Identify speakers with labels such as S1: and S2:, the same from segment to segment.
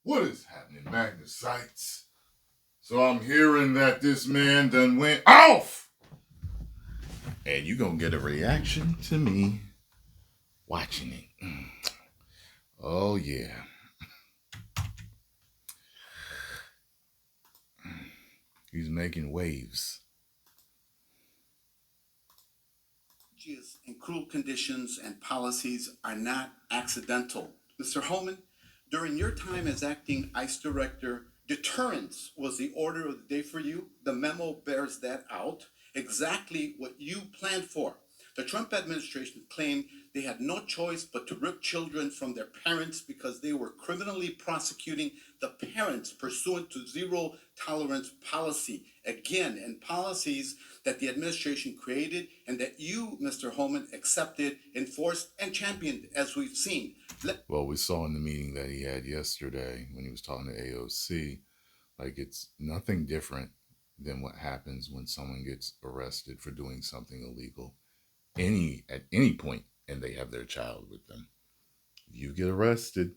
S1: What is happening, Magnus sites? So I'm hearing that this man done went off. And you gonna get a reaction to me watching it. Oh yeah. He's making waves.
S2: And cruel conditions and policies are not accidental. Mr. Holman, during your time as acting ICE director, deterrence was the order of the day for you. The memo bears that out. Exactly what you planned for. The Trump administration claimed they had no choice but to rip children from their parents because they were criminally prosecuting the parents pursuant to zero tolerance policy. Again, and policies that the administration created and that you, Mr. Holman, accepted, enforced, and championed, as we've seen.
S1: Well, we saw in the meeting that he had yesterday when he was talking to AOC, like it's nothing different than what happens when someone gets arrested for doing something illegal at any point and they have their child with them. You get arrested,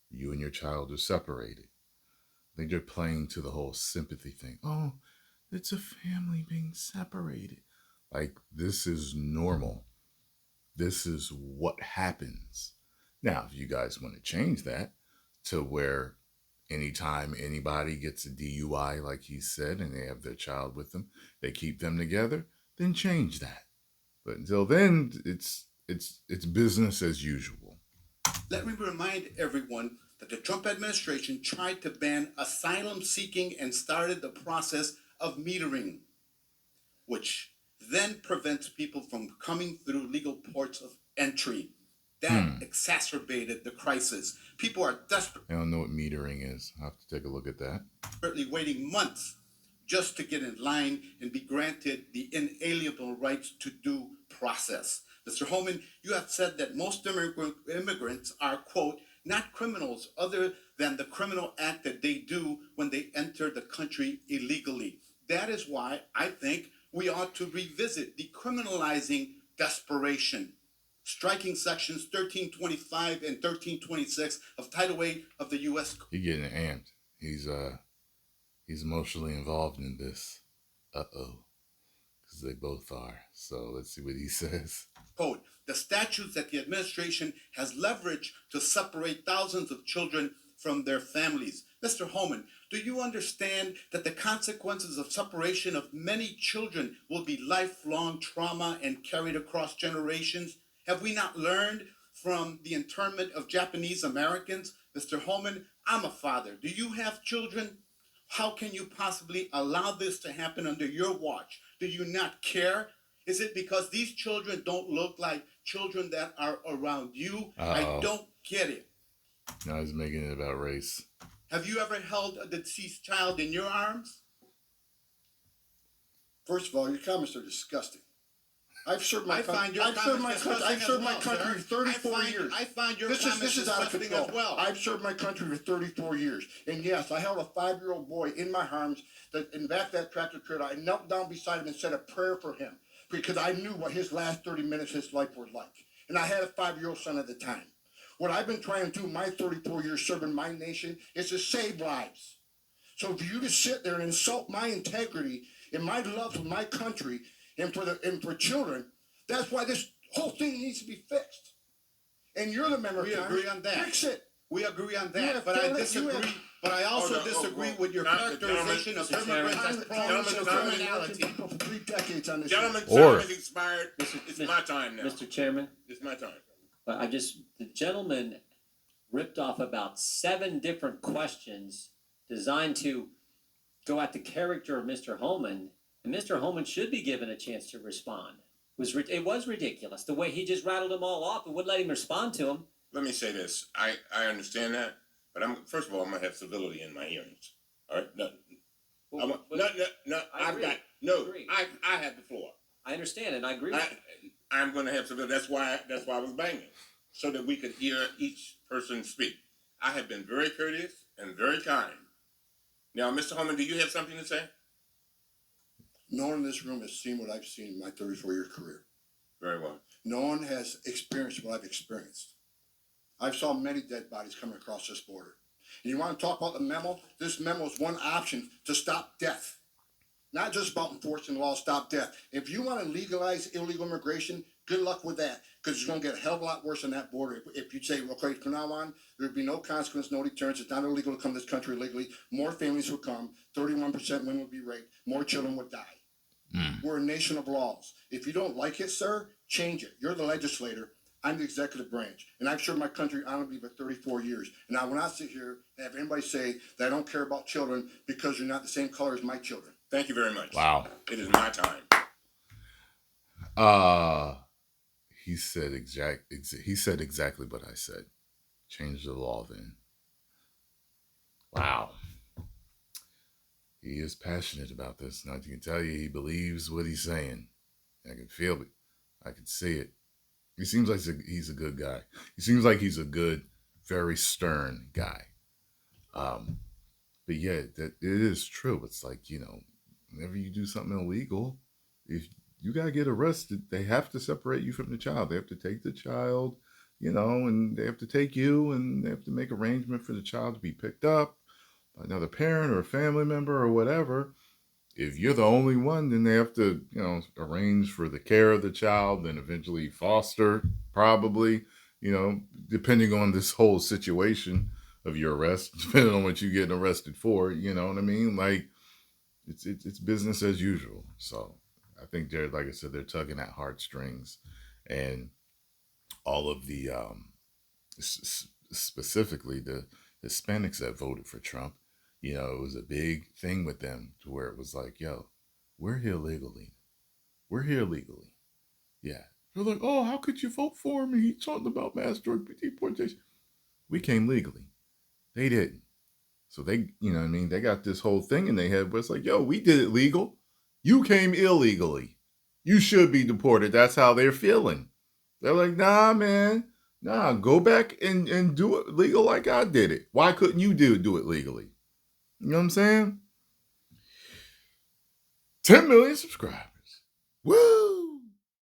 S1: you and your child are separated. I think they're playing to the whole sympathy thing. Oh, it's a family being separated. Like, this is normal. This is what happens. Now, if you guys want to change that to where anytime anybody gets a DUI, like he said, and they have their child with them, they keep them together, then change that. But until then, it's business as usual.
S2: Let me remind everyone that the Trump administration tried to ban asylum seeking and started the process of metering, which then prevents people from coming through legal ports of entry. That exacerbated the crisis. People are desperate.
S1: I don't know what metering is. I'll have to take a look at that.
S2: Desperately waiting months just to get in line and be granted the inalienable rights to due process. Mr. Holman, you have said that most immigrants are, quote, not criminals other than the criminal act that they do when they enter the country illegally. That is why I think we ought to revisit decriminalizing desperation, striking sections 1325 and 1326 of Title 8 of the U.S.
S1: He's getting amped. He's emotionally involved in this. Because they both are. So let's see what he says.
S2: Code, the statutes that the administration has leveraged to separate thousands of children from their families. Mr. Holman, do you understand that the consequences of separation of many children will be lifelong trauma and carried across generations? Have we not learned from the internment of Japanese Americans? Mr. Holman, I'm a father. Do you have children? How can you possibly allow this to happen under your watch? Do you not care? Is it because these children don't look like children that are around you? I don't get it.
S1: Now he's making it about race.
S2: Have you ever held a deceased child in your arms?
S3: First of all, your comments are disgusting. I've served my country.
S2: I've
S3: served my country for 34 years.
S2: I find your
S3: This is out of control.
S2: As well.
S3: I've served my country for 34 years. And yes, I held a 5-year-old boy in my arms that in back that tractor trailer. I knelt down beside him and said a prayer for him because I knew what his last 30 minutes of his life was like. And I had a 5-year-old son at the time. What I've been trying to do my 34 years serving my nation is to save lives. So for you to sit there and insult my integrity and my love for my country and for children, that's why this whole thing needs to be fixed. And you're the member.
S2: We agree on that.
S3: Fix it.
S2: We agree on that, but I disagree. But I also disagree with your characterization of immigrants as prone to criminality.
S3: For 3 decades on this.
S4: Gentlemen, time has expired. It's my time now.
S5: Mr. Chairman.
S4: It's my time.
S5: But the gentleman ripped off about 7 different questions designed to go at the character of Mr. Holman, and Mr. Holman should be given a chance to respond. It was ridiculous the way he just rattled them all off and wouldn't let him respond to them.
S4: Let me say this. I understand that, but first of all, I'm gonna have civility in my hearings. All right. I have the floor.
S5: I understand, and I agree with you.
S4: I'm going to have civility. That's why I was banging, so that we could hear each person speak. I have been very courteous and very kind. Now, Mr. Holman, do you have something to say?
S3: No one in this room has seen what I've seen in my 34-year career.
S4: Very well.
S3: No one has experienced what I've experienced. I've saw many dead bodies coming across this border. And you want to talk about the memo? This memo is one option to stop death. Not just about enforcing the law, stop death. If you want to legalize illegal immigration, good luck with that, because it's going to get a hell of a lot worse on that border. If you say, okay, from now on, there'll be no consequence, no deterrence. It's not illegal to come to this country illegally. More families will come. 31% women will be raped. More children will die. We're a nation of laws. If you don't like it, sir, change it. You're the legislator. I'm the executive branch. And I've served my country honorably for 34 years. And I will not sit here and have anybody say that I don't care about children because you're not the same color as my children.
S4: Thank you very much.
S1: Wow.
S4: It is my time.
S1: He said exactly what I said. Change the law then. Wow. He is passionate about this. Now, I can tell you he believes what he's saying. I can feel it. I can see it. He seems like he's a good guy. He seems like he's a good, very stern guy. But yeah, that it is true. It's like, whenever you do something illegal, if you got to get arrested, they have to separate you from the child. They have to take the child, and they have to take you, and they have to make arrangement for the child to be picked up by another parent or a family member or whatever. If you're the only one, then they have to, arrange for the care of the child, then eventually foster, probably, depending on this whole situation of your arrest, depending on what you're getting arrested for, you know what I mean? Like, it's business as usual. So I think Jared, like I said, they're tugging at heartstrings, and all of the, specifically the Hispanics that voted for Trump, it was a big thing with them to where it was like, yo, we're here legally. We're here legally. Yeah. They're like, oh, how could you vote for him? He's talking about mass deportation. We came legally. They didn't. So they, they got this whole thing in their head where it's like, yo, we did it legal. You came illegally. You should be deported. That's how they're feeling. They're like, nah, man. Nah, go back and do it legal like I did it. Why couldn't you do it legally? You know what I'm saying? 10 million subscribers. Woo!